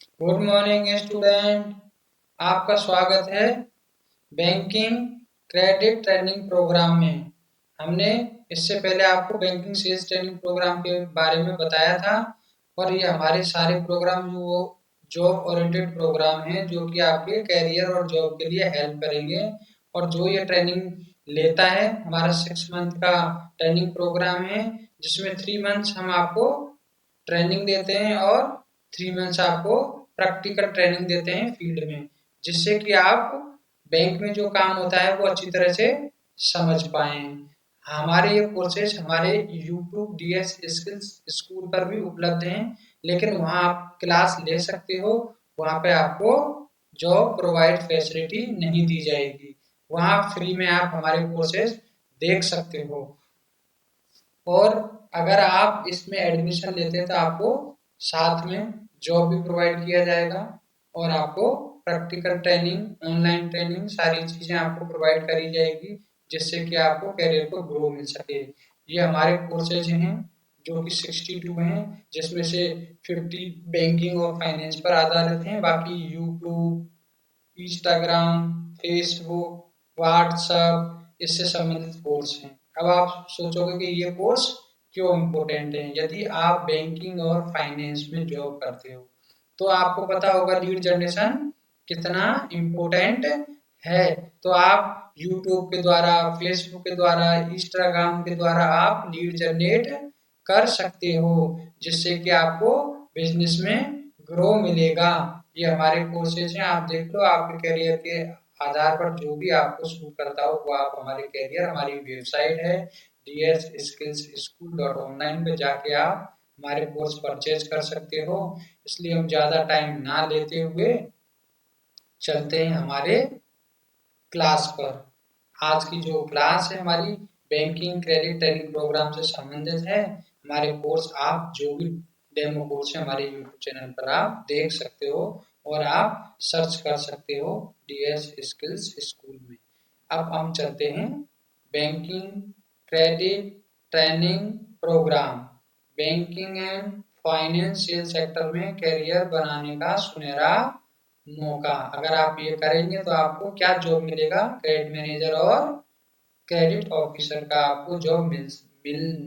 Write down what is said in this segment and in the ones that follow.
Good morning student. आपका स्वागत है बैंकिंग क्रेडिट ट्रेनिंग प्रोग्राम में। हमने इससे पहले आपको बैंकिंग सेल्स ट्रेनिंग प्रोग्राम के बारे में बताया था और ये हमारे सारे प्रोग्राम जो जॉब ओरिएंटेड प्रोग्राम हैं जो कि आपके कैरियर और जॉब के लिए हेल्प करेंगे। और जो ये ट्रेनिंग लेता है हमारा 6 मंथ का ट्रेनिंग प्रोग्राम है, जिसमें 3 मंथ्स हम आपको ट्रेनिंग देते हैं और 3 मंथ्स आपको प्रैक्टिकल ट्रेनिंग देते हैं फील्ड में, जिससे कि आप बैंक में जो काम होता है वो अच्छी तरह से समझ पाएँ। हमारे ये कोर्सेज हमारे यूट्यूब डीएस स्किल्स स्कूल पर भी उपलब्ध हैं, लेकिन वहाँ आप क्लास ले सकते हो। वहाँ पे आपको जॉब प्रोवाइड फैसिलिटी नहीं दी जाएगी। वहाँ फ्री में आप हमारे कोर्सेज देख सकते हो। और अगर आप इसमें एडमिशन लेते हैं तो आपको साथ में जॉब भी प्रोवाइड किया जाएगा और आपको प्रैक्टिकल ट्रेनिंग, ऑनलाइन ट्रेनिंग सारी चीज़ें आपको प्रोवाइड करी जाएगी, जिससे कि आपको करियर को ग्रो मिल सके। ये हमारे कोर्सेज हैं जो कि 62 हैं, जिसमें से 50 बैंकिंग और फाइनेंस पर आधारित हैं। बाकी यूट्यूब, इंस्टाग्राम, फेसबुक, व्हाट्सएप इससे संबंधित कोर्स हैं। अब आप सोचोगे कि ये कोर्स क्यों इम्पोर्टेंट है? यदि आप बैंकिंग और फाइनेंस में जॉब करते हो तो आपको पता होगा लीड जनरेशन कितना इम्पोर्टेंट है। तो आप यूट्यूब के द्वारा, फेसबुक के द्वारा, इंस्टाग्राम के द्वारा आप लीड जनरेट कर सकते हो, जिससे कि आपको बिजनेस में ग्रो मिलेगा। ये हमारे कोर्सेज हैं, आप देख लो। आपके करियर के आधार पर जो भी आपको सूट करता हो वो आप हमारे करियर, हमारी वेबसाइट है dsskillsschool.online पे जाके आप हमारे कोर्स परचेज कर सकते हो। इसलिए हम ज़्यादा टाइम ना लेते हुए चलते हैं हमारे क्लास पर। आज की जो क्लास है हमारी बैंकिंग क्रेडिट ट्रेनिंग प्रोग्राम से संबंधित है। हमारे कोर्स आप जो भी डेमो कोर्स है हमारे यूट्यूब चैनल पर आप देख सकते हो और आप सर्च कर सकते हो डीएस स्किल्स स्कूल में। अब हम चलते हैं banking credit training program. Banking and financial sector में करियर बनाने का सुनहरा मौका। अगर आप ये करेंगे तो आपको क्या जॉब मिलेगा? क्रेडिट मैनेजर और क्रेडिट ऑफिसर का आपको जॉब मिल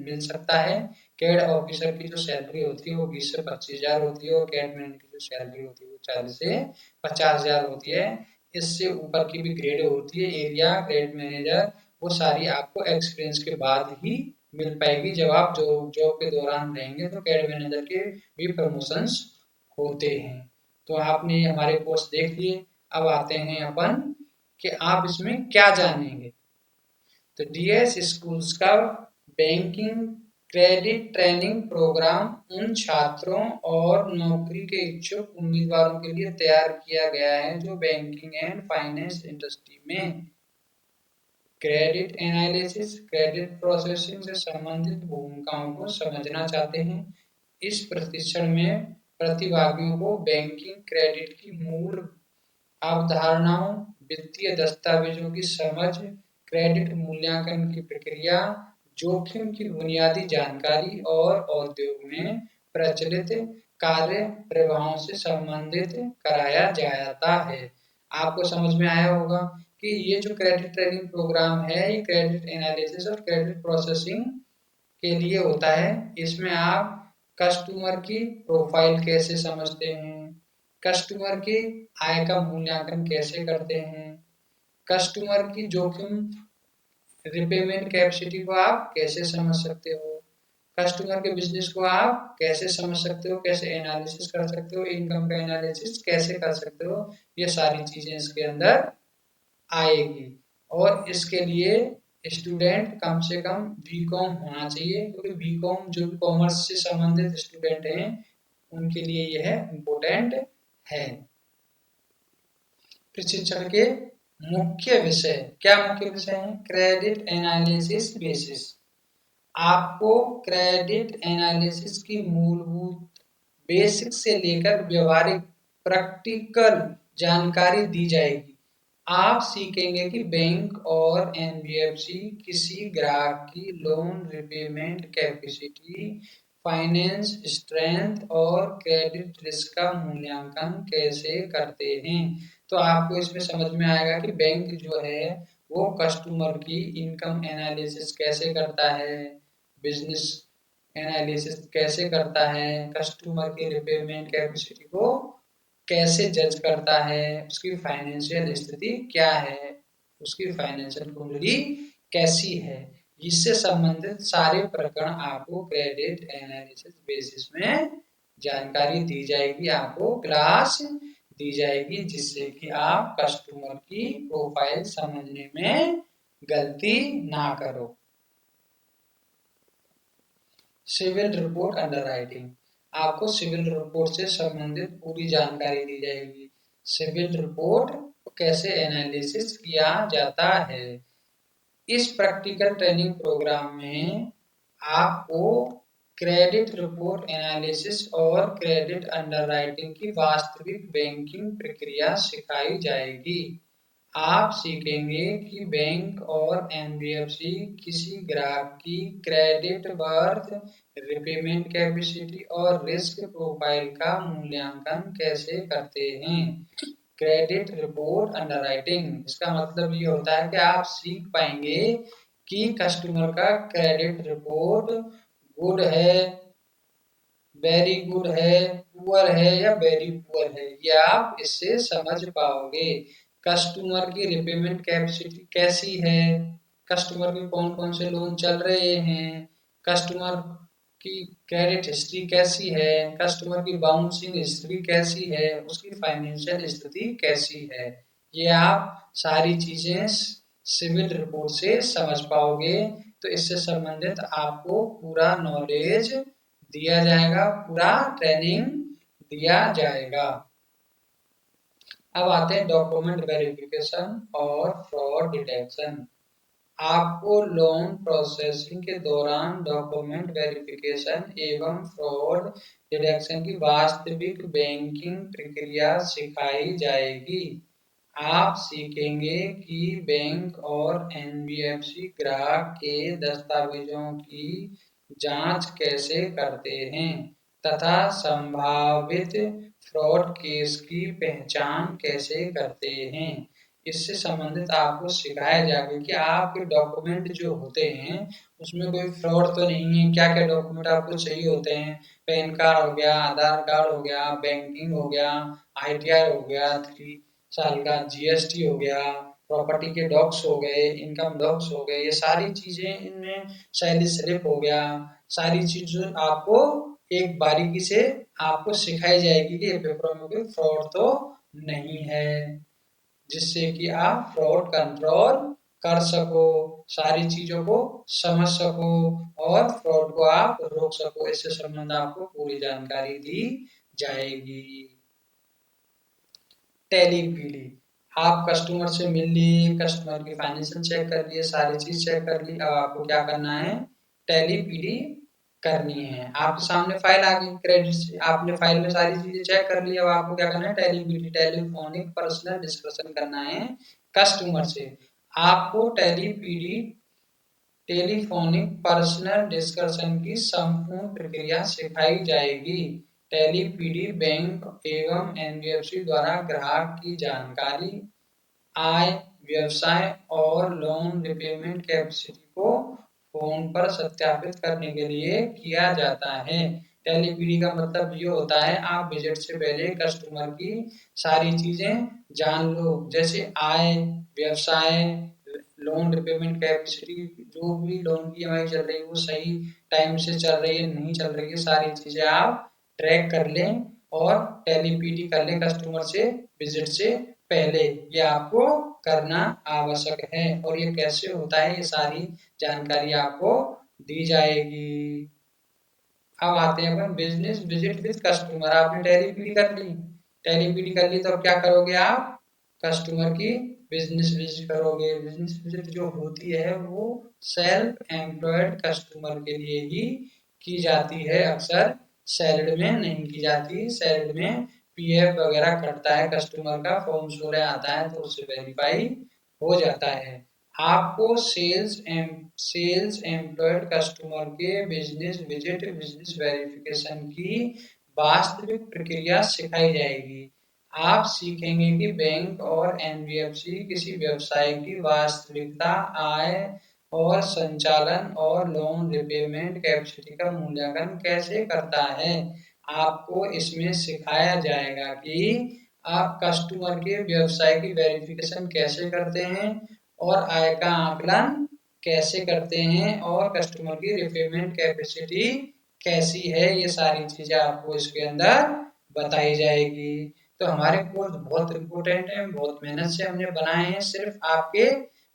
मिल सकता है। क्रेडिट ऑफिसर की जो सैलरी होती है वो 20 से 25,000 होती है और क्रेडिट मैनेजर की जो सैलरी होती है वो 40 से 50,000 होती है। इससे ऊपर की भी ग्रेड होती है, एरिया क्रेडिट मैनेजर, वो सारी आपको एक्सपीरियंस के बाद ही मिल पाएगी। जब आप जो जॉब के दौरान रहेंगे तो क्रेडिट मैनेजर के भी प्रमोशंस होते हैं। तो आपने हमारे कोर्स देख लिए। अब आते हैं अपन कि आप इसमें क्या जानेंगे। तो डीएस स्कूल्स का बैंकिंग क्रेडिट ट्रेनिंग प्रोग्राम उन छात्रों और नौकरी के इच्छुक उम्मीदवारों के लिए तैयार किया गया है जो बैंकिंग एंड फाइनेंस इंडस्ट्री में क्रेडिट एनालिसिस, क्रेडिट प्रोसेसिंग से संबंधित भूमिकाओं को समझना चाहते हैं। इस प्रशिक्षण में प्रतिभागियों को बैंकिंग क्रेडिट की मूल अवधारणाओं, वित्तीय दस्तावेजों की समझ, क्रेडिट मूल्यांकन की प्रक्रिया, जोखिम की बुनियादी जानकारी और उद्योग में प्रचलित कार्य प्रवाहों से संबंधित कराया जाता है। आपको समझ में आया होगा कि ये जो क्रेडिट ट्रेनिंग प्रोग्राम है ये क्रेडिट एनालिसिस और क्रेडिट प्रोसेसिंग के लिए होता है। इसमें आप कस्टमर की प्रोफाइल कैसे समझते हैं, कस्टमर की आय का मूल्यांकन कैसे करते हैं, कस्टमर की जोखिम रिपेमेंट कैपेसिटी को आप कैसे समझ सकते हो, कस्टमर के बिजनेस को आप कैसे समझ सकते हो, कैसे एनालिसिस कर सकते हो, इनकम का एनालिसिस कैसे कर सकते हो, ये सारी चीजें इसके अंदर आएगी। और इसके लिए स्टूडेंट कम से कम बीकॉम होना चाहिए, क्योंकि बीकॉम जो कॉमर्स से संबंधित स्टूडेंट हैं उनके लिए यह इम्पोर्टेंट है। प्रशिक्षण के मुख्य विषय क्या मुख्य विषय हैं? Credit analysis basis. आपको क्रेडिट एनालिसिस की मूलभूत बेसिक से लेकर व्यवहारिक प्रैक्टिकल जानकारी दी जाएगी। आप सीखेंगे कि बैंक और एनबीएफसी किसी ग्राहक की loan repayment capacity finance strength और क्रेडिट रिस्क का मूल्यांकन कैसे करते हैं। तो आपको इसमें समझ में आएगा कि बैंक जो है वो कस्टमर की इनकम एनालिसिस कैसे करता है, बिजनेस एनालिसिस कैसे करता है, कस्टमर की रिपेमेंट कैपेसिटी को कैसे जज करता है, उसकी फाइनेंशियल स्थिति क्या है, उसकी फाइनेंशियल कुंडली कैसी है, इससे संबंधित सारे प्रकरण आपको क्रेडिट एनालिसिस बेसिस में जानकारी दी जाएगी, आपको क्लास दी जाएगी, जिससे कि आप कस्टमर की प्रोफाइल समझने में गलती ना करो। सिविल रिपोर्ट अंडरराइटिंग, आपको सिविल रिपोर्ट से संबंधित पूरी जानकारी दी जाएगी। सिविल रिपोर्ट कैसे एनालिसिस किया जाता है। इस प्रैक्टिकल ट्रेनिंग प्रोग्राम में आपको क्रेडिट रिपोर्ट एनालिसिस और क्रेडिट अंडरराइटिंग की वास्तविक बैंकिंग प्रक्रिया सिखाई जाएगी। आप सीखेंगे कि बैंक और एनबीएफसी किसी ग्राहक की क्रेडिट वर्थ, रिपेमेंट कैपेसिटी और रिस्क प्रोफाइल का मूल्यांकन कैसे करते हैं। क्रेडिट रिपोर्ट अंडरराइटिंग, इसका मतलब ये होता है कि आप सीख पाएंगे कि कस्टमर का क्रेडिट रिपोर्ट गुड है, वेरी गुड है, पुअर है या वेरी पुअर है, ये आप इससे समझ पाओगे। कस्टमर की रिपेमेंट कैपेसिटी कैसी है, कस्टमर के कौन कौन से लोन चल रहे हैं, कस्टमर की क्रेडिट हिस्ट्री कैसी है, कस्टमर की बाउंसिंग हिस्ट्री कैसी है, उसकी फाइनेंशियल स्थिति कैसी है, ये आप सारी चीजें सिविल रिपोर्ट से समझ पाओगे। तो इससे संबंधित आपको पूरा नॉलेज दिया जाएगा, पूरा ट्रेनिंग दिया जाएगा। अब आते हैं डॉक्यूमेंट वेरिफिकेशन और फ्रॉड डिटेक्शन। आपको लोन प्रोसेसिंग के दौरान डॉक्यूमेंट वेरिफिकेशन एवं फ्रॉड डिटेक्शन की वास्तविक बैंकिंग प्रक्रिया सिखाई जाएगी। आप सीखेंगे कि बैंक और एनबीएफसी ग्राहक के दस्तावेजों की जांच कैसे करते हैं तथा संभावित फ्रॉड केस की पहचान कैसे करते हैं। इससे संबंधित आपको सिखाया जाएगा कि आपके डॉक्यूमेंट जो होते हैं उसमें कोई फ्रॉड तो नहीं है। क्या क्या डॉक्यूमेंट आपको चाहिए होते हैं, पैन कार्ड हो गया, आधार कार्ड हो गया, बैंकिंग हो गया, आईटीआर हो गया, 3 साल का जीएसटी हो गया, प्रॉपर्टी के डॉक्स हो गए, इनकम डॉक्स हो गए, ये सारी चीजें इनमें सैलरी स्लिप हो गया, सारी चीजें आपको एक बारीकी से आपको सिखाई जाएगी कि पेपरों में कोई फ्रॉड तो नहीं है, जिससे कि आप फ्रॉड कंट्रोल कर सको, सारी चीजों को समझ सको और फ्रॉड को आप रोक सको। इससे संबंध आपको पूरी जानकारी दी जाएगी। टैली पीडी, आप कस्टमर से मिल लिए, कस्टमर की फाइनेंशियल चेक कर लिए, सारी चीज चेक कर ली, अब आपको क्या करना है, टैली पीडी करनी है। आपके सामने फाइल आ गई क्रेडिट से, आपने फाइल में सारी चीजें चेक कर ली, अब आपको क्या करना है, tally PD, telephonic personal discussion करना है कस्टमर से। आपको tally PD, telephonic personal discussion की संपूर्ण प्रक्रिया सिखाई जाएगी। टैली पीडी बैंक एवं एनबीएफसी द्वारा ग्राहक की जानकारी, आय, व्यवसाय और लोन रिपेमेंट कैपेसिटी को फोन पर सत्यापित करने के लिए किया जाता है। टेलीपीडी का मतलब ये होता है आप विजिट से पहले कस्टमर की सारी चीजें जान लो, जैसे आय, व्यवसाय, लोन रिपेमेंट कैपेसिटी, जो भी लोन की ईएमआई चल रही है वो सही टाइम से चल रही है नहीं चल रही है, सारी चीजें आप ट्रैक कर लें और टेलीपीडी कर लें कस्टमर से विजिट से पहले। ये आपको करना आवश्यक है और ये कैसे होता है ये सारी जानकारी आपको दी जाएगी। अब आते हैं अपन बिजनेस विजिट विद कस्टमर। आपने टेलीपीडी कर ली, टेलीपीडी कर ली तो अब क्या करोगे आप, कस्टमर की बिजनेस विजिट करोगे। बिजनेस विजिट जो होती है वो सेल्फ एम्प्लॉयड कस्टमर के लिए ही की जाती है, अक्सर सैलरी में नहीं की जाती। सैलरी में पीएफ वगैरह कटता है, कस्टमर का फॉर्म 16 आता है तो उससे वेरीफाई हो जाता है। आपको सेल्स एम्प्लॉयड कस्टमर के बिजनेस विजिट बिजनेस वेरिफिकेशन की वास्तविक प्रक्रिया सिखाई जाएगी। आप सीखेंगे कि बैंक और एनबीएफसी किसी व्यवसाय की वास्तविकता, आय और संचालन और लोन रिपेमेंट कैपेसिटी का मूल्यांकन कैसे करता है। आपको इसमें सिखाया जाएगा कि आप कस्टमर के व्यवसाय की वेरिफिकेशन कैसे करते हैं और आय का आकलन कैसे करते हैं और कस्टमर की रिपेमेंट कैपेसिटी कैसी है, ये सारी चीजें आपको इसके अंदर बताई जाएगी। तो हमारे कोर्स बहुत इम्पोर्टेंट है, बहुत मेहनत से हमने बनाए हैं, सिर्फ आपके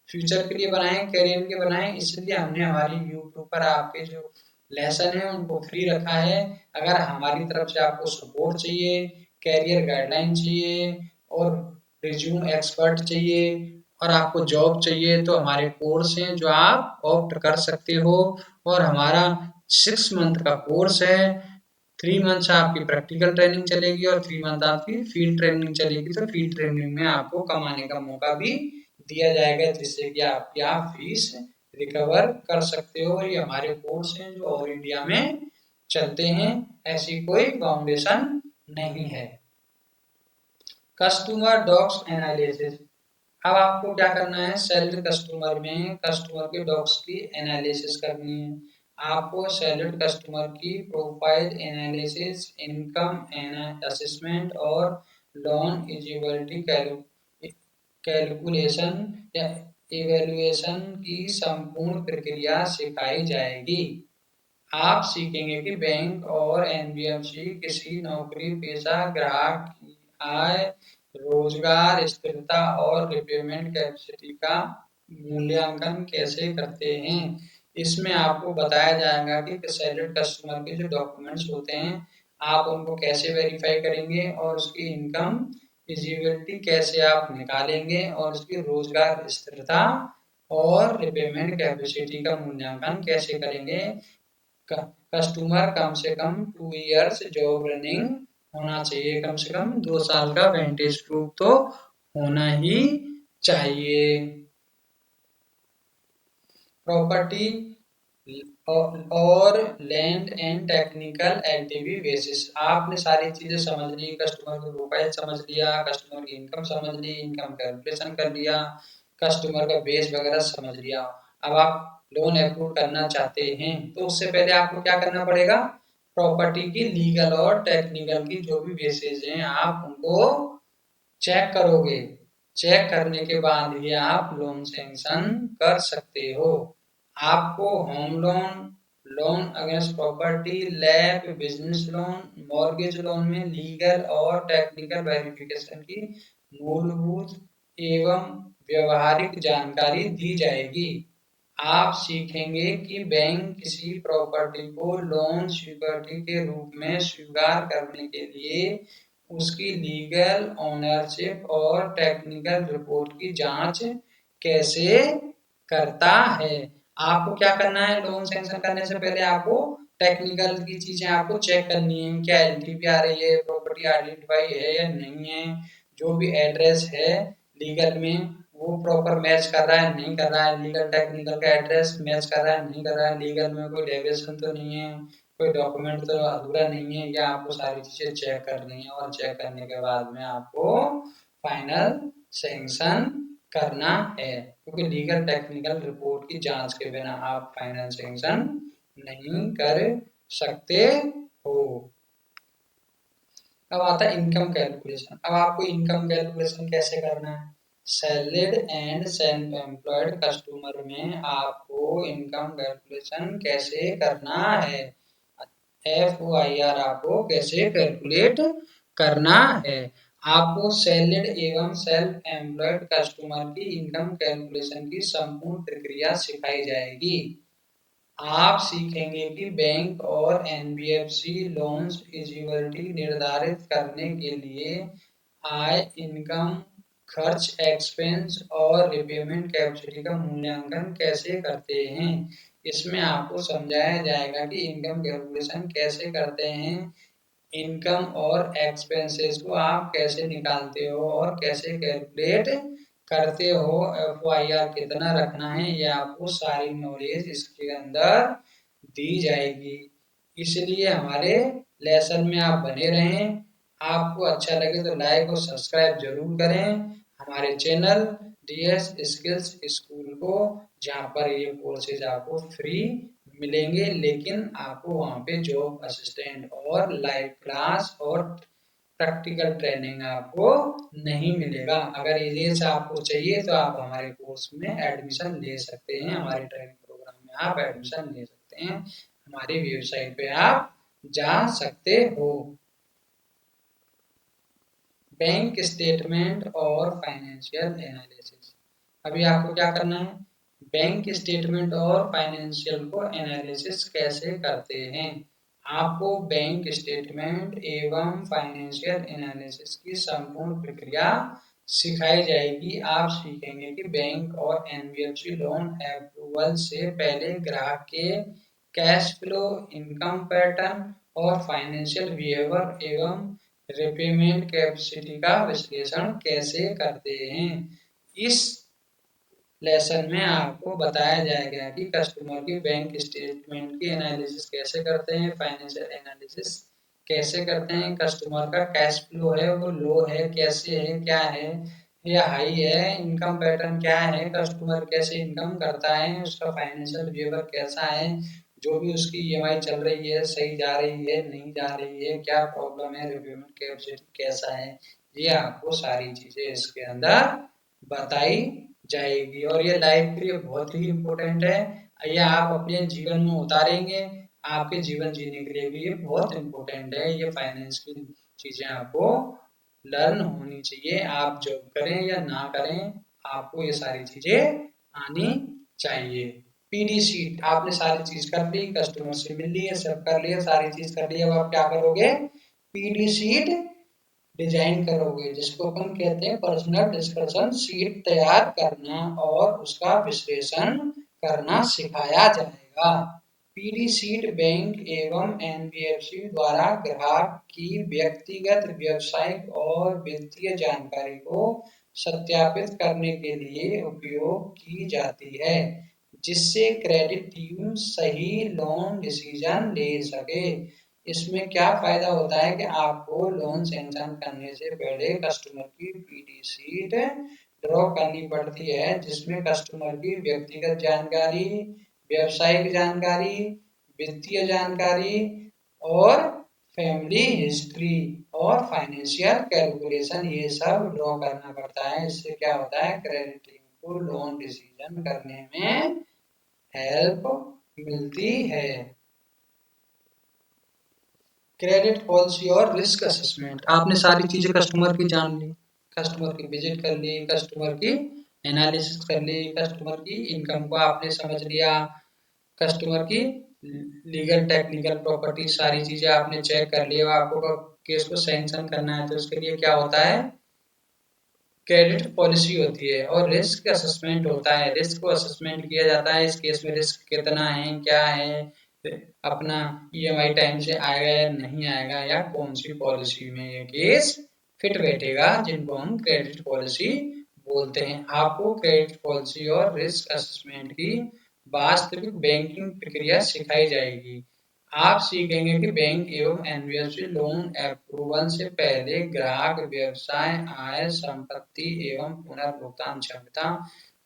फ्यूचर के लिए बनाए, करियर के बनाए, इसलिए हमने हमारी यूट्यूब पर आपके जो लेसन है उनको फ्री रखा है। अगर हमारी तरफ से आपको सपोर्ट चाहिए, कैरियर गाइडलाइन चाहिए और रिज्यूम एक्सपर्ट चाहिए और आपको जॉब चाहिए तो हमारे कोर्स हैं जो आप ऑप्ट कर सकते हो। और हमारा 6 मंथ का कोर्स है। 3 मंथ आपकी प्रैक्टिकल ट्रेनिंग चलेगी और 3 मंथ आपकी फील्ड ट्रेनिंग चलेगी। तो फील्ड ट्रेनिंग में आपको कमाने का मौका भी दिया जाएगा, जिससे कि आपकी आप फीस रिकवर कर सकते हो। ये हमारे कोर्स हैं जो ऑल इंडिया में चलते हैं, ऐसी कोई फाउंडेशन नहीं है। Customer docs analysis. अब आपको क्या करना है, सैलरी कस्टमर में कस्टमर के डॉक्स की एनालिसिस करनी है। आपको सैलरी कस्टमर की प्रोफाइल एनालिसिस, इनकम असेसमेंट और लोन एलिजिबिलिटी कैलकुलेशन या इवैल्यूएशन की संपूर्ण प्रक्रिया सिखाई जाएगी। आप सीखेंगे कि बैंक और एनबीएफसी किसी नौकरी पेशा ग्राहक की आय, रोजगार स्थिरता और रिपेमेंट कैपेसिटी का मूल्यांकन कैसे करते हैं। इसमें आपको बताया जाएगा कि सैलरी कस्टमर के जो डॉक्यूमेंट्स होते हैं आप उनको कैसे वेरीफाई करेंगे और उसकी इनकम एलिजिबिलिटी कैसे आप निकालेंगे और उसकी रोजगार स्थिरता और रिपेमेंट कैपेसिटी का मूल्यांकन कैसे करेंगे। कस्टमर कम से कम 2 इयर्स जॉब रनिंग होना चाहिए, कम से कम 2 साल का वेंटेज प्रूफ तो होना ही चाहिए। प्रॉपर्टी और land and technical LTV basis. आपने सारी चीजें समझ ली, कस्टमर की प्रोफाइल समझ लिया, कस्टमर की इनकम समझ ली, इनकम कैलकुलेशन कर लिया, कस्टमर का बेस वगैरह समझ लिया। अब आप लोन अप्रूव करना चाहते हैं तो उससे पहले आपको क्या करना पड़ेगा, प्रॉपर्टी की लीगल और टेक्निकल की जो भी बेसिस हैं आप उनको चेक करोगे। चेक करने के बाद ही आप लोन सैंक्शन कर सकते हो। आपको home loan, loan against property, lab, business loan, mortgage loan में लीगल और टेक्निकल वेरिफिकेशन की मूलभूत एवं व्यवहारिक जानकारी दी जाएगी। आप सीखेंगे कि बैंक किसी प्रॉपर्टी को लोन सिक्योरिटी के रूप में स्वीकार करने के लिए उसकी लीगल ओनरशिप और टेक्निकल रिपोर्ट की जांच कैसे करता है। आपको क्या करना है, लोन सैंक्शन करने से पहले आपको टेक्निकल की चीजें आपको चेक करनी है, क्या एलटीवी आ रही है, प्रॉपर्टी आइडेंटिफाई है या नहीं है, जो भी एड्रेस है लीगल में वो प्रॉपर मैच कर रहा है नहीं कर रहा है, लीगल टेक्निकल का एड्रेस मैच कर रहा है नहीं कर रहा है, लीगल में कोई डेविएशन तो नहीं है, कोई डॉक्यूमेंट तो अधूरा नहीं है, या आपको सारी चीजें चेक करनी है। और चेक करने के बाद में आपको फाइनल सैंक्शन करना है, क्योंकि लीगल टेक्निकल रिपोर्ट की जांच के बिना आप फाइनल सैंक्शन नहीं कर सकते हो। अब आता है इनकम कैलकुलेशन। अब आपको इनकम कैलकुलेशन कैसे करना है, salaried and self employed customer में आपको इनकम कैलकुलेशन कैसे करना है, FOIR आपको कैसे कैलकुलेट करना है। आपको सैलरीड एवं सेल्फ एम्प्लॉयड कस्टमर की इनकम कैलकुलेशन की संपूर्ण प्रक्रिया सिखाई जाएगी। आप सीखेंगे कि बैंक और एनबीएफसी लोन्स एलिजिबिलिटी निर्धारित करने के लिए आय, इनकम, खर्च, एक्सपेंस और रिपेमेंट कैपेसिटी का मूल्यांकन कैसे करते हैं। इसमें आपको समझाया जाएगा कि इनकम कैलकुलेशन कैसे करते हैं, इनकम और एक्सपेंसेस को आप कैसे निकालते हो और कैसे कैलकुलेट करते हो, FYR कितना रखना है, ये आपको सारी नॉलेज इसके अंदर दी जाएगी। इसलिए हमारे लेसन में आप बने रहें। आपको अच्छा लगे तो लाइक और सब्सक्राइब जरूर करें हमारे चैनल DS स्किल्स स्कूल को, जहाँ पर ये कोर्सेज आपको फ्री मिलेंगे, लेकिन आपको वहाँ पे जॉब असिस्टेंट और लाइव क्लास और प्रैक्टिकल ट्रेनिंग आपको नहीं मिलेगा। अगर ये आपको चाहिए तो आप हमारे कोर्स में एडमिशन ले सकते हैं, हमारे ट्रेनिंग प्रोग्राम में आप एडमिशन ले सकते हैं, हमारी वेबसाइट पे आप जा सकते हो। बैंक स्टेटमेंट और फाइनेंशियल एनालिसिस। अभी आपको क्या करना है, बैंक स्टेटमेंट और फाइनेंशियल को एनालिसिस कैसे करते हैं। आपको बैंक स्टेटमेंट एवं फाइनेंशियल एनालिसिस की संपूर्ण प्रक्रिया सिखाई जाएगी। आप सीखेंगे कि बैंक और NBFC लोन अप्रूवल से पहले ग्राहक के कैश फ्लो, इनकम पैटर्न और फाइनेंशियल बिहेवियर एवं रिपेमेंट कैपेसिटी का विश्लेषण कैसे करते हैं। इस लेसन में आपको बताया जाएगा कि कस्टमर की बैंक स्टेटमेंट की एनालिसिस कैसे करते हैं, फाइनेंशियल एनालिसिस कैसे करते हैं, कस्टमर का कैश फ्लो है वो लो है, कैसे है, क्या है या हाई है, इनकम पैटर्न क्या है, कस्टमर कैसे इनकम करता है, उसका फाइनेंशियल बिहेवियर कैसा है, जो भी उसकी EMI चल रही है सही जा रही है नहीं जा रही है, क्या प्रॉब्लम है, रिपेमेंट कैपेसिटी कैसा है, ये आपको सारी चीजें इसके अंदर बताई जाएगी। और ये लाइफ के लिए बहुत ही इम्पोर्टेंट है, ये आप अपने जीवन में उतारेंगे, आपके जीवन जीने के लिए भी ये बहुत इम्पोर्टेंट है। ये फाइनेंस की चीजें आपको लर्न होनी चाहिए, आप जॉब करें या ना करें आपको ये सारी चीजें आनी चाहिए। PD शीट आपने सारी चीज कर ली, कस्टमर से मिल लिए, सब कर लिया, सारी चीज कर ली, अब आप क्या करोगे, PD शीट डिजाइन करोगे, जिसको अपन कहते हैं पर्सनल डिस्कशन शीट तैयार करना और उसका विश्लेषण करना सिखाया जाएगा। PD शीट बैंक एवं NBFC द्वारा ग्राहक की व्यक्तिगत, व्यावसायिक और वित्तीय जानकारी को सत्यापित करने के लिए उपयोग की जाती है, जिससे क्रेडिट टीम सही लोन डिसीजन ले सके। इसमें क्या फायदा होता है कि आपको लोन सैंक्शन करने से पहले कस्टमर की PD शीट ड्रॉ करनी पड़ती है, जिसमें कस्टमर की व्यक्तिगत जानकारी, व्यावसायिक जानकारी, वित्तीय जानकारी और फैमिली हिस्ट्री और फाइनेंशियल कैलकुलेशन ये सब ड्रॉ करना पड़ता है। इससे क्या होता है, क्रेडिट टीम को लोन डिसीजन करने में हेल्प मिलती है। क्रेडिट पॉलिसी और रिस्क असेसमेंट, आपने सारी चीजें कस्टमर की जान ली, कस्टमर की विजिट कर ली, कस्टमर की एनालिसिस कर ली, कस्टमर की इनकम को आपने समझ लिया, कस्टमर की लीगल टेक्निकल प्रॉपर्टी सारी चीजें आपने चेक कर लिया। आपको केस को सैंक्शन करना है तो उसके लिए क्या होता है, क्रेडिट पॉलिसी होती है और रिस्क असेसमेंट होता है, रिस्क को असेसमेंट किया जाता है, इस केस में रिस्क कितना है, क्या है, अपना EMI टाइम से आएगा या नहीं आएगा, या कौन सी पॉलिसी में ये केस फिट बैठेगा, जिनको हम क्रेडिट पॉलिसी बोलते हैं। आपको क्रेडिट पॉलिसी और रिस्क असेसमेंट की वास्तविक बैंकिंग प्रक्रिया सिखाई जाएगी। आप सीखेंगे कि बैंक एवं NBFC लोन अप्रूवल से पहले ग्राहक व्यवसाय, आय, संपत्ति एवं पुनर्भुगतान क्षमता,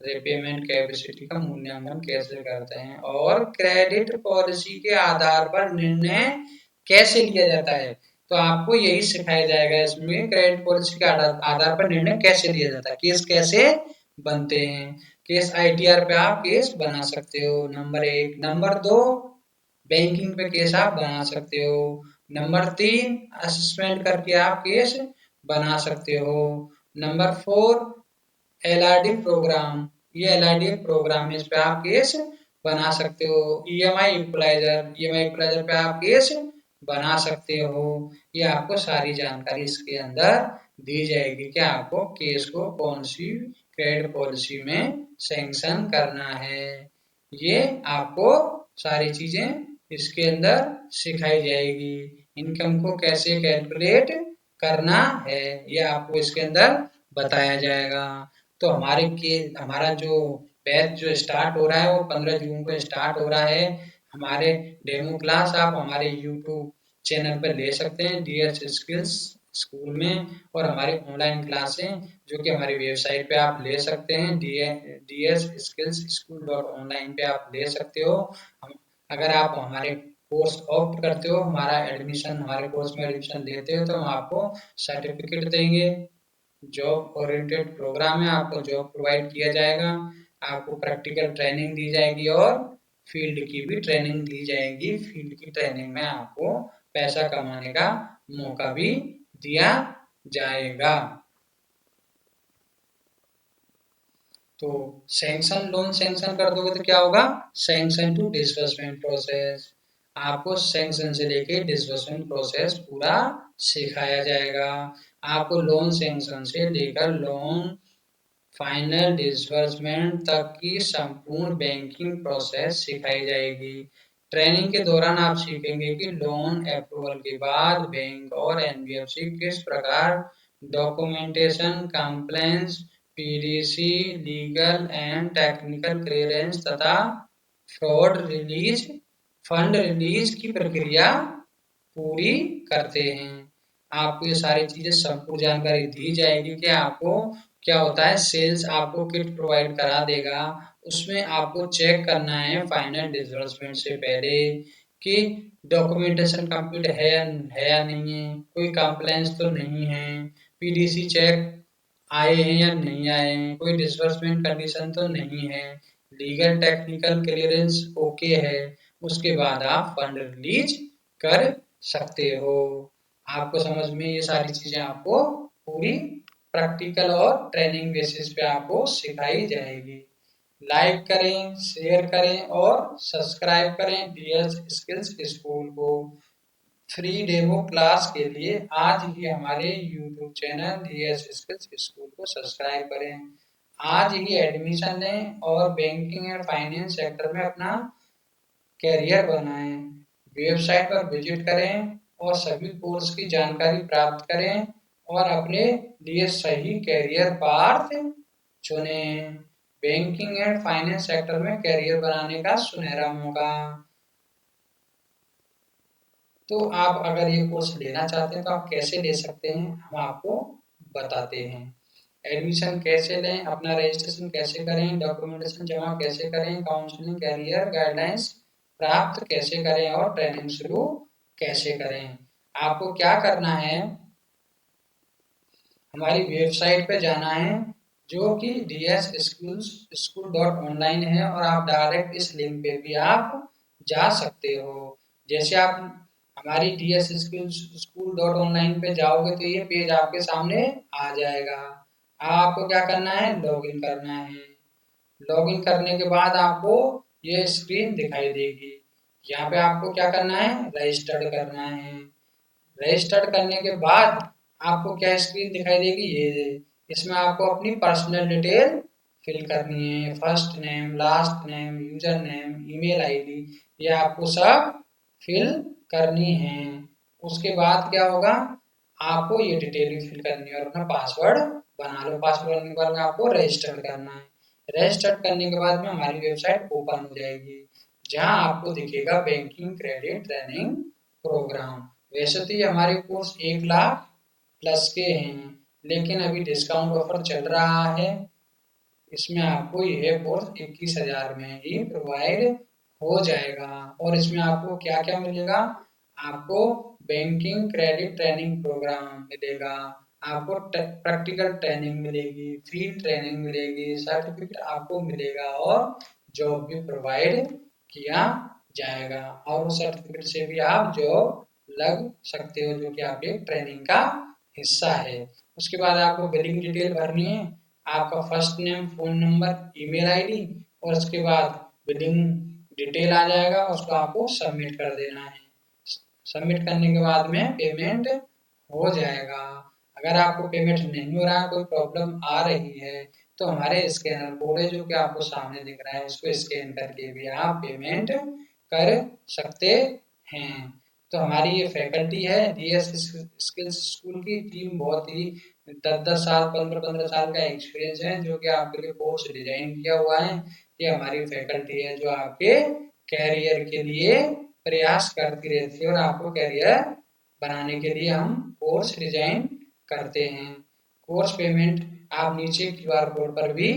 रिपेमेंट कैपेसिटी का मूल्यांकन कैसे करते हैं और क्रेडिट पॉलिसी के आधार पर निर्णय कैसे लिया जाता है। तो आपको यही सिखाया जाएगा इसमें, क्रेडिट पॉलिसी के आधार पर निर्णय कैसे लिया जाता है, केस कैसे बनते हैं, केस ITR पे आप केस बना सकते हो, नंबर 1। नंबर 2, बैंकिंग पे केस आप बना सकते हो। नंबर 3, असेसमेंट करके आप केस बना सकते हो। नंबर 4, LRD प्रोग्राम, ये LRD प्रोग्राम इस पे आप केस बना सकते हो। EMI इक्वलाइजर पे आप केस बना सकते हो। ये आपको सारी जानकारी इसके अंदर दी जाएगी कि आपको केस को कौन सी क्रेडिट पॉलिसी में सैंक्शन करना है। ये आपको सारी चीजें इसके अंदर सिखाई जाएगी। इनकम को कैसे कैलकुलेट करना है ये आपको इसके अंदर बताया जाएगा। तो हमारा जो बैच जो स्टार्ट हो रहा है वो 15 जून को स्टार्ट हो रहा है। हमारे डेमो क्लास आप हमारे यूट्यूब चैनल पर ले सकते हैं डीएस स्किल्स स्कूल में, और हमारी ऑनलाइन क्लासें जो कि हमारी वेबसाइट पे आप ले सकते हैं ds-skills-school.online पे आप ले सकते हो। अगर आप हमारे कोर्स ऑप्ट करते हो, हमारे कोर्स में एडमिशन लेते हो, तो हम आपको सर्टिफिकेट देंगे। जॉब ओरिएंटेड प्रोग्राम है, आपको जॉब प्रोवाइड किया जाएगा, आपको प्रैक्टिकल ट्रेनिंग दी जाएगी और फील्ड की भी ट्रेनिंग दी जाएगी। फील्ड की ट्रेनिंग में आपको पैसा कमाने का मौका भी दिया जाएगा। तो लोन सैंक्शन कर दोगे तो क्या होगा? सैंक्शन टू डिसबर्समेंट प्रोसेस, आपको सैंक्शन से लेके डिसबर्समेंट प्रोसेस पूरा सिखाया जाएगा। आपको लोन सैंक्शन से लेकर लोन फाइनल डिसबर्समेंट तक की संपूर्ण बैंकिंग प्रोसेस सिखाई जाएगी। ट्रेनिंग के दौरान आप सीखेंगे कि लोन अप्रूवल के बाद बैंक और एनबीएफसी किस प्रकार documentation, compliance, PDC, legal and technical clearance तथा फ्रॉड रिलीज फंड रिलीज की प्रक्रिया पूरी करते हैं। आपको ये सारी चीजें संपूर्ण जानकारी दी जाएगी कि आपको क्या होता है, सेल्स आपको किट प्रोवाइड करा देगा, उसमें आपको चेक करना है फाइनल डिसबर्समेंट से पहले कि डॉक्यूमेंटेशन कंप्लीट है या नहीं है, कोई कंप्लेंट्स तो नहीं है, पीडीसी चेक आए हैं या नहीं आए हैं, कोई डिसबर्समेंट कंडीशन तो नहीं है, लीगल टेक्निकल क्लियरेंस ओके है, उसके बाद आप फंड रिलीज कर सकते हो। आपको समझ में ये सारी चीजें आपको पूरी प्रैक्टिकल और ट्रेनिंग बेसिस पे आपको सिखाई जाएगी। लाइक करें, शेयर करें और सब्सक्राइब करें डीएस स्किल्स स्कूल को। फ्री डेमो क्लास के लिए आज ही हमारे YouTube channel DS skills school को सब्सक्राइब करें। आज ही एडमिशन लें और बैंकिंग एंड फाइनेंस सेक्टर में अपना कैरियर बनाएं। वेबसाइट पर विजिट करें और सभी कोर्स की जानकारी प्राप्त करें और अपने लिए सही कैरियर पाथ चुनें। बैंकिंग एंड फाइनेंस सेक्टर में कैरियर बनाने का सुनहरा मौका। तो आप अगर ये कोर्स लेना चाहते हैं तो आप कैसे ले सकते हैं, हम आपको बताते हैं। एडमिशन कैसे लें, अपना रजिस्ट्रेशन कैसे करें, डॉक्यूमेंटेशन जमा कैसे करें, काउंसलिंग, कैरियर गाइडलाइंस प्राप्त कैसे करें और ट्रेनिंग शुरू कैसे करें। आपको क्या करना है, हमारी वेबसाइट पे जाना है जो कि ds-skills-school.online है, और आप डायरेक्ट इस लिंक पे भी आप जा सकते हो। जैसे आप हमारी ds-skills-school.online पे जाओगे तो ये पेज आपके सामने आ जाएगा। आपको क्या करना है, लॉगिन करना है। लॉगिन करने के बाद आपको ये स्क्रीन दिखाई देगी। यहाँ पे आपको क्या करना है, रजिस्टर्ड करना है। रजिस्टर्ड करने के बाद आपको क्या स्क्रीन दिखाई देगी, ये इसमें आपको अपनी पर्सनल डिटेल फिल करनी है, first name, last name, user name, email ID, ये आपको सब फिल करनी है। उसके बाद क्या होगा, आपको ये डिटेल भी फिल करनी है और अपना पासवर्ड बना लो। पासवर्ड बनने के बाद में आपको रजिस्टर करना है। रजिस्टर करने के बाद में हमारी वेबसाइट ओपन हो जाएगी, जहां आपको दिखेगा बैंकिंग क्रेडिट ट्रेनिंग प्रोग्राम। वैसे तो ये हमारे कोर्स 1 लाख प्लस के हैं, लेकिन अभी डिस्काउंट ऑफर चल रहा है, इसमें आपको ये कोर्स 21,000 में ही प्रोवाइड हो जाएगा। और इसमें आपको क्या क्या मिलेगा, आपको बैंकिंग क्रेडिट ट्रेनिंग प्रोग्राम मिलेगा, आपको प्रैक्टिकल ट्रेनिंग मिलेगी, फील्ड ट्रेनिंग मिलेगी, सर्टिफिकेट आपको मिलेगा और जॉब भी प्रोवाइड किया जाएगा, और उस सर्टिफिकेट से भी आप जॉब लग सकते हो, जो कि आपके ट्रेनिंग का हिस्सा है। उसके बाद आपको बिलिंग डिटेल भरनी है, आपका first name, phone number, email ID, और उसके बाद बिलिंग डिटेल आ जाएगा, उसको आपको सबमिट कर देना है। सबमिट करने के बाद में पेमेंट हो जाएगा। अगर आपको पेमेंट नहीं हो रहा है, कोई प्रॉब्लम आ रही है, तो हमारे स्कैनर कोड है जो कि आपको सामने दिख रहा है, उसको स्कैन करके भी आप पेमेंट कर सकते हैं। तो हमारी ये फैकल्टी है डीएस स्किल्स स्कूल की टीम बहुत ही 10-10 साल 15-15 साल का एक्सपीरियंस है, जो कि आपके लिए कोर्स डिजाइन किया हुआ है। ये हमारी फैकल्टी है जो आपके कैरियर के लिए प्रयास करती रहती है और आपको कैरियर बनाने के लिए हम कोर्स डिजाइन करते हैं। कोर्स पेमेंट आप नीचे क्यूआर कोड पर भी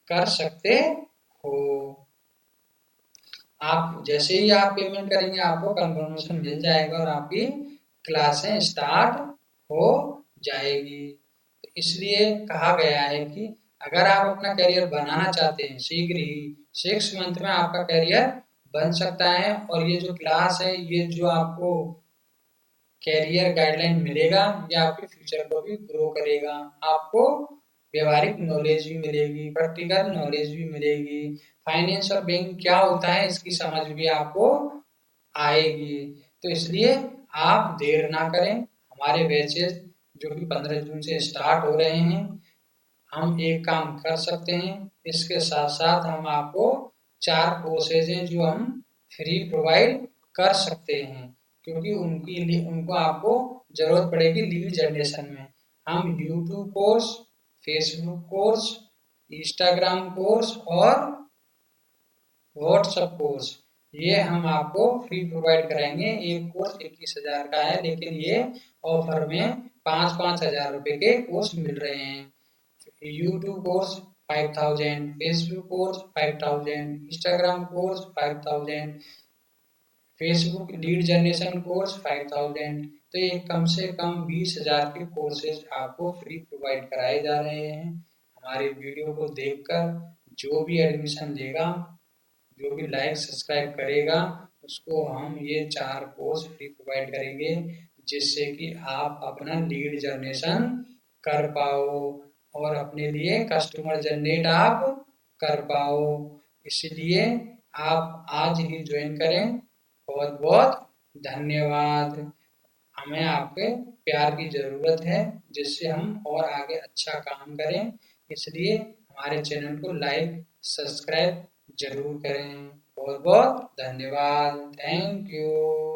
कर सकते हो। आप जैसे ही आप पेमेंट करेंगे आपको कंफर्मेशन मिल जाएगा और आपकी क्लासें स्टार्ट हो जाएगी। तो इसलिए कहा गया है कि अगर आप अपना करियर बनाना चाहते हैं शीघ्र ही 6 मंथ में आपका करियर बन सकता है। और ये जो क्लास है ये जो आपको कैरियर गाइडलाइन मिलेगा ये आपके फ्यूचर को भी ग्रो करेगा। आपको व्यवहारिक नॉलेज भी मिलेगी, प्रैक्टिकल नॉलेज भी मिलेगी, फाइनेंस और बैंक क्या होता है इसकी समझ भी आपको आएगी। तो इसलिए आप देर ना करें। हमारे बैचेस जो कि 15 जून से स्टार्ट हो रहे हैं, हम एक काम कर सकते हैं, इसके साथ साथ हम आपको 4 कोर्सेज हैं जो हम फ्री प्रोवाइड कर सकते हैं, क्योंकि उनकी लिए उनको आपको जरूरत पड़ेगी लीड जनरेशन में। हम YouTube course, Facebook course, Instagram course और व्हाट्सएप कोर्स ये हम आपको फ्री प्रोवाइड कराएंगे। एक कोर्स 21,000 का है, लेकिन ये ऑफर में 5-5 हजार रुपए के कोर्स मिल रहे हैं। YouTube course 5,000, Facebook course 5,000, Instagram course 5,000, Facebook lead generation course 5,000। तो ये कम से कम 20,000 के कोर्सेज आपको फ्री प्रोवाइड कराए जा रहे हैं। हमारे वीडियो को देखकर जो भी एडमिशन लेगा, जो भी लाइक सब्सक्राइब करेगा, उसको हम ये 4 कोर्स फ्री प्रोवाइड करेंगे, जिससे कि आप अपना लीड जनरेशन कर पाओ और अपने लिए कस्टमर जनरेट आप कर पाओ। इसलिए आप आज ही ज्वाइन करें। बहुत बहुत धन्यवाद। हमें आपके प्यार की ज़रूरत है, जिससे हम और आगे अच्छा काम करें। इसलिए हमारे चैनल को लाइक सब्सक्राइब जरूर करें। बहुत बहुत धन्यवाद। Thank you.